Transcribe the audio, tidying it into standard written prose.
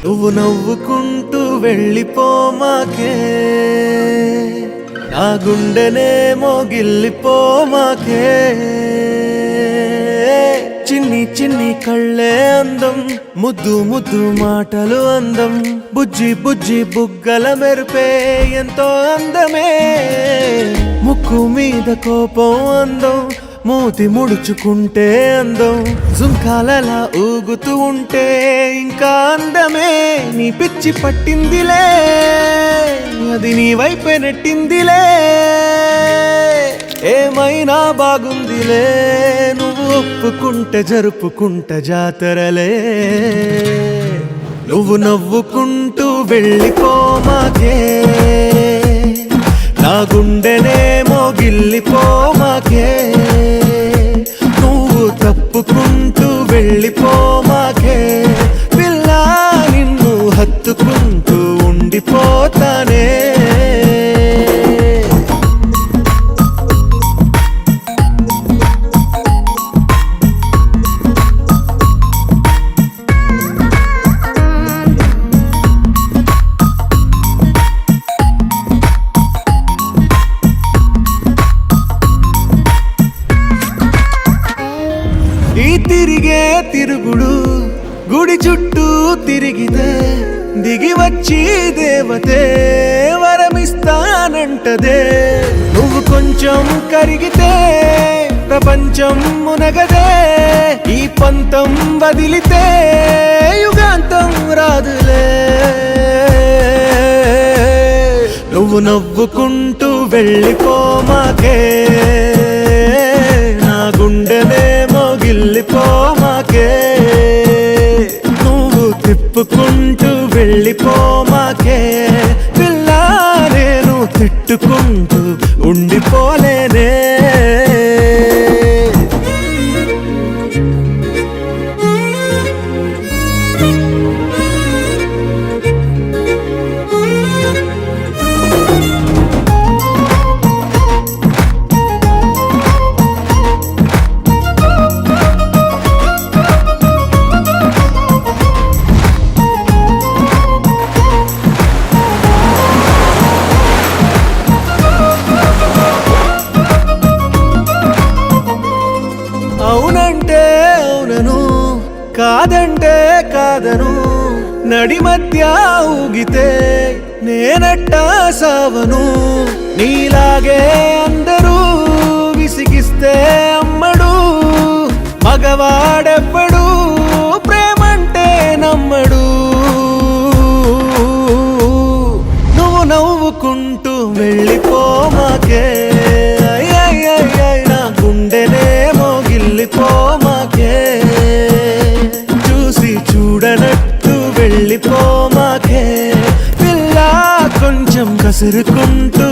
నువ్వు నవ్వుకుంటూ వెళ్ళిపోమాకే, నా గుండెనేమో గిల్లిపోమాకే. చిన్ని చిన్ని కళ్ళే అందం, ముద్దు ముద్దు మాటలు అందం, బుజ్జి బుజ్జి బుగ్గల మెరుపే ఎంతో అందమే. ముక్కు మీద కోపం అందం, మూతి ముడుచుకుంటే అందం, జుంకాలలా ఊగుతూ ఉంటే ఇంకా అందమే. నీ పిచ్చి పట్టిందిలే, అది నీ వైపే నెట్టిందిలే. ఏమైనా బాగుందిలే, నువ్వు ఒప్పుకుంటే జరుపుకుంటే జాతరలే. నువ్వు నవ్వుకుంటూ వెళ్ళిపోమాకే, నా గుండెనేమో గిల్లిపోమాకే. నువ్వు తప్పుకుంటూ వెళ్ళిపోమాకే, పిల్ల నిన్ను హత్తుకుంటూ ఉండిపోతానే. ఈ తిరిగే తిరుగుడు గుడి చుట్టూ తిరిగితే, దిగి వచ్చి దేవతే వరమిస్తానంటదే. నువ్వు కొంచెం కరిగితే ప్రపంచం మునగదే. ఈ పంతం వదిలితే యుగాంతం రాదులే. నువ్వు నవ్వుకుంటూ వెళ్ళిపోమాకే, నా గుండెనేమో గిల్లిపోమాకే. నువ్వు తిప్పుకుంటూ వెళ్ళిపోమాకే, పిల్ల నేను తిట్టుకుంటూ ఉండిపోలేనే. అవునంటే అవునను, కాదంటే కాదను, నడి మధ్య ఊగితే నేనట్టా సావను. నీలాగే అందరూ విసిగిస్తే అమ్మడు, మగవాడెవ్వడు ప్రేమంటే నమ్మడు. నువ్వు నవ్వుకుంటూ వెళ్ళిపోమాకే, నా గుండెనేమో గిల్లిపోమాకే. చూసి చూడనట్టు వెళ్ళిపోమాకే, పిల్ల కొంచెం కసురుకుంటూ